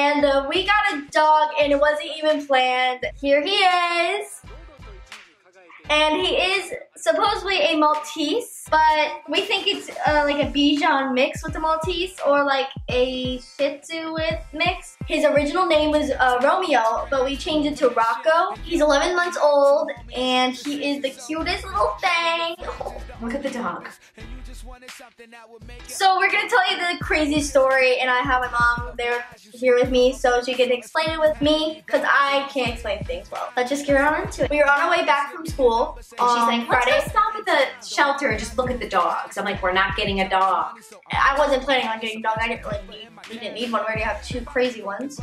And we got a dog and it wasn't even planned. Here he is. And he is supposedly a Maltese, but we think it's like a Bichon mix with a Maltese or like a Shih Tzu with mix. His original name was Romeo, but we changed it to Rocco. He's 11 months old and he is the cutest little thing. Look at the dog. So we're gonna tell you the crazy story, and I have my mom there here with me so she can explain it with me because I can't explain things well. Let's just get on into it. We were on our way back from school. And she's like, let's go stop at the shelter and just look at the dogs. I'm like, we're not getting a dog. I wasn't planning on getting a dog. We didn't need one. We already have 2 crazy ones.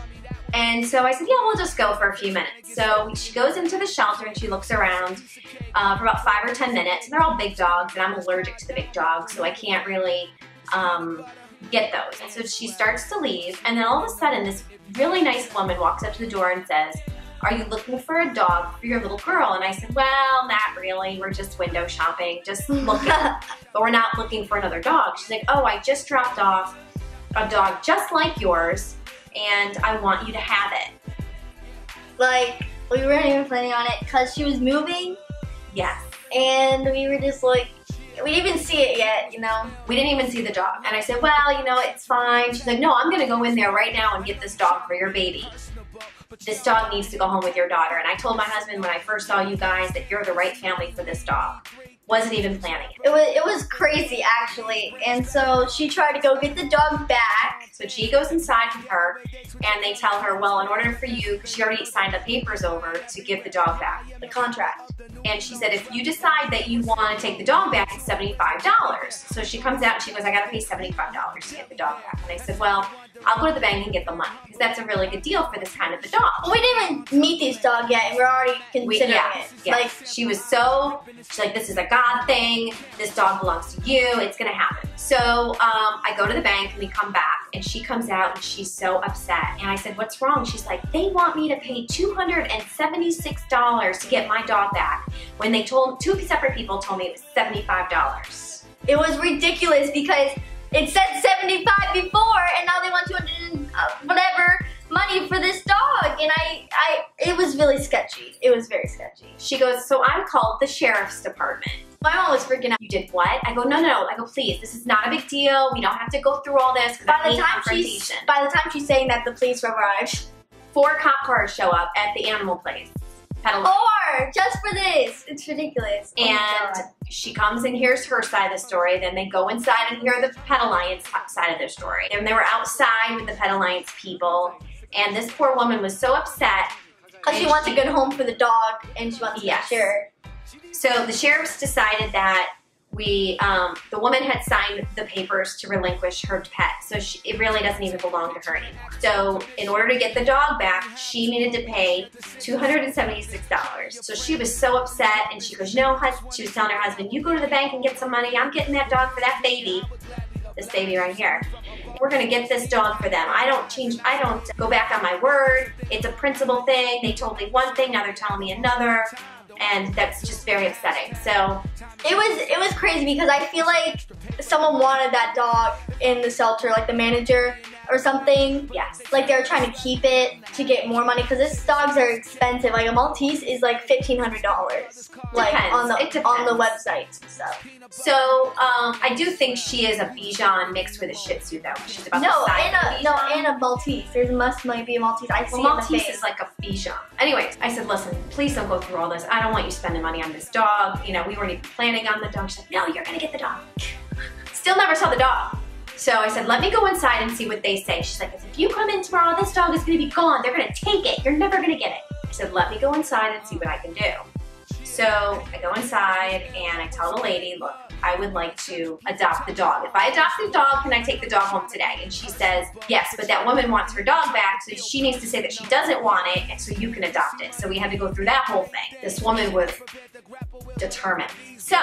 And so I said, yeah, we'll just go for a few minutes. So she goes into the shelter and she looks around for about 5 or 10 minutes. And they're all big dogs, and I'm allergic to the big dogs, so I can't really get those. And so she starts to leave, and then all of a sudden, this really nice woman walks up to the door and says, are you looking for a dog for your little girl? And I said, well, not really. We're just window shopping, just looking. But we're not looking for another dog. She's like, oh, I just dropped off a dog just like yours, and I want you to have it. Like, we weren't even planning on it because she was moving. Yes. And we were just like, we didn't even see it yet, you know? We didn't even see the dog. And I said, well, you know, it's fine. She's like, no, I'm going to go in there right now and get this dog for your baby. This dog needs to go home with your daughter. And I told my husband when I first saw you guys that you're the right family for this dog. Wasn't even planning it. It was crazy, actually. And so she tried to go get the dog back. So she goes inside with her, and they tell her, well, in order for you, because she already signed the papers over to give the dog back. The contract. And she said, if you decide that you want to take the dog back, it's $75. So she comes out and she goes, I got to pay $75 to get the dog back. And I said, well, I'll go to the bank and get the money, because that's a really good deal for this kind of a dog. Well, we didn't even meet this dog yet, and we're already considering it. Yeah. Like, she's like, this is a God thing. This dog belongs to you. It's going to happen. So I go to the bank, and we come back, and she comes out, and she's so upset. And I said, what's wrong? She's like, they want me to pay $276 to get my dog back, when they told 2 separate people told me it was $75. It was ridiculous because it said 75 before, and now they want 200 whatever money for this dog, and it was really sketchy. It was very sketchy. She goes, so I called the sheriff's department. My mom was freaking out. You did what? I go, no. I go, please, this is not a big deal. We don't have to go through all this. By the time she's saying that, the police arrived. 4 cop cars show up at the animal place. Or just for this. It's ridiculous. And she comes and hears her side of the story. Then they go inside and hear the Pet Alliance side of their story. And they were outside with the Pet Alliance people. And this poor woman was so upset. Because she wants a good home for the dog, and she wants to make sure. So the sheriffs decided that the woman had signed the papers to relinquish her pet, so it really doesn't even belong to her anymore. So in order to get the dog back, she needed to pay $276. So she was so upset, and she goes, no, she was telling her husband, you go to the bank and get some money. I'm getting that dog for that baby. This baby right here. We're gonna get this dog for them. I don't go back on my word. It's a principle thing. They told me one thing, now they're telling me another. And that's just very upsetting. So it was crazy because I feel like someone wanted that dog in the shelter, like the manager or something. Yes. Like they were trying to keep it to get more money because these dogs are expensive. Like a Maltese is like $1,500. Like on the website. So I do think she is a Bichon mixed with a Shih Tzu though. She's about the size and a Maltese. There might be a Maltese. I see Maltese is like a Bichon. Anyways, I said, listen, please don't go through all this. I don't want you spending money on this dog. You know, we weren't even planning on the dog. She's like, no, you're gonna get the dog. Still never saw the dog. So I said, let me go inside and see what they say. She's like, if you come in tomorrow, this dog is gonna be gone. They're gonna take it. You're never gonna get it. I said, let me go inside and see what I can do. So I go inside and I tell the lady, look, I would like to adopt the dog. If I adopt the dog, can I take the dog home today? And she says, yes, but that woman wants her dog back, so she needs to say that she doesn't want it, and so you can adopt it. So we had to go through that whole thing. This woman was determined. So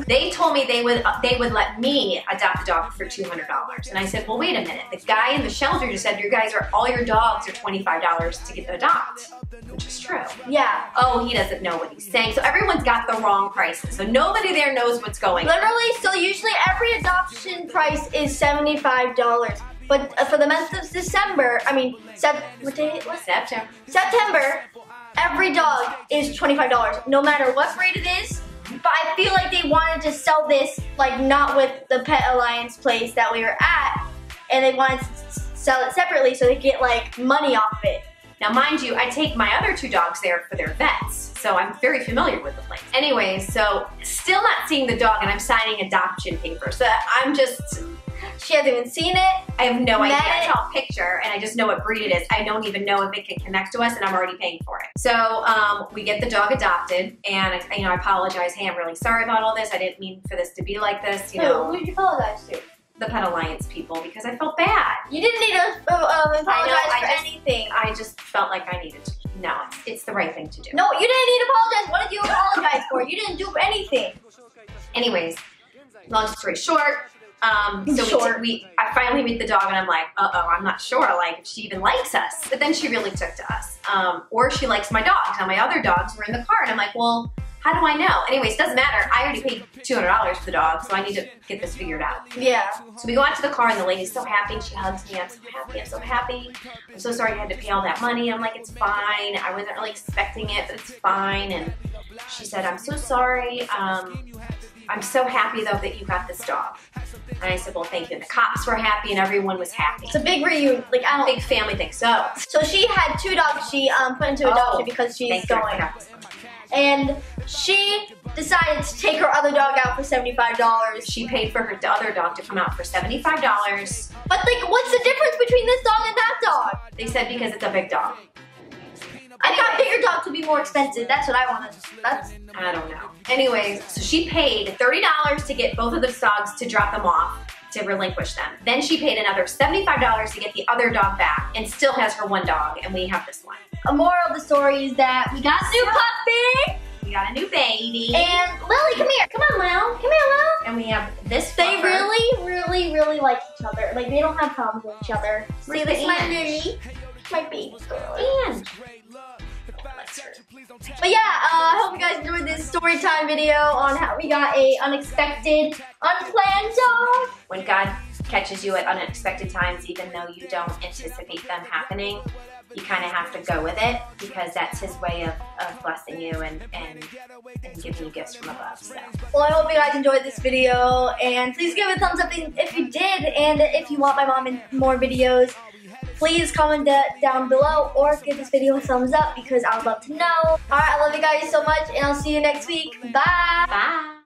they told me they would let me adopt the dog for $200. And I said, well, wait a minute. The guy in the shelter just said all your dogs are $25 to get the adopt, which is true. Yeah. Oh, he doesn't know what he's saying. So everyone's got the wrong prices. So nobody there knows what's going on. Literally, so usually every adoption price is $75. But for the month of December, I mean, what day? What's September. September, every dog is $25, no matter what breed it is. But I feel like they wanted to sell this, like not with the Pet Alliance place that we were at, and they wanted to sell it separately so they get like money off of it. Now, mind you, I take my other 2 dogs there for their vets, so I'm very familiar with the place. Anyways, so still not seeing the dog, and I'm signing adoption papers. So I'm just, She hasn't even seen it. I have no idea. I saw a picture, and I just know what breed it is. I don't even know if it can connect to us, and I'm already paying for it. So we get the dog adopted, and I apologize. Hey, I'm really sorry about all this. I didn't mean for this to be like this. Who did you apologize to? The Pet Alliance people, because I felt bad. You didn't need to apologize for anything. I just felt like I needed to. No, it's the right thing to do. No, you didn't need to apologize. What did you apologize for? You didn't do anything. Anyways, long story short, I finally meet the dog, and I'm like, uh-oh, I'm not sure, like, if she even likes us. But then she really took to us. Or she likes my dogs. Now, my other dogs were in the car, and I'm like, well, how do I know? Anyways, doesn't matter. I already paid $200 for the dog, so I need to get this figured out. Yeah. So we go out to the car, and the lady's so happy, and she hugs me. I'm so happy, I'm so happy. I'm so sorry you had to pay all that money. I'm like, it's fine. I wasn't really expecting it, but it's fine. And she said, I'm so sorry. I'm so happy, though, that you got this dog. And I said, well, thank you. And the cops were happy, and everyone was happy. It's a big reunion. Like, I don't big family thing. So she had 2 dogs she put into adoption because she's going. And she decided to take her other dog out for $75. She paid for her other dog to come out for $75. But like, what's the difference between this dog and that dog? They said because it's a big dog. I thought bigger dogs would be more expensive. That's what I wanted. I don't know. Anyways, so she paid $30 to get both of those dogs to drop them off, to relinquish them. Then she paid another $75 to get the other dog back, and still has her 1 dog, and we have this one. A moral of the story is that we got a new puppy. We got a new baby. And Lily, come here. Come on, Lil. Come here, Lil. And we have this They fluffer. really like each other. Like, they don't have problems with each other. See, this is my Ange. Lily. My baby girl. And but yeah, I hope you guys enjoyed this story time video on how we got a unexpected, unplanned dog. when God catches you at unexpected times, even though you don't anticipate them happening, you kind of have to go with it, because that's his way of blessing you and giving you gifts from above. So. Well, I hope you guys enjoyed this video, and please give it a thumbs up if you did, and if you want my mom in more videos, please comment down below or give this video a thumbs up, because I would love to know. Alright, I love you guys so much, and I'll see you next week. Bye! Bye!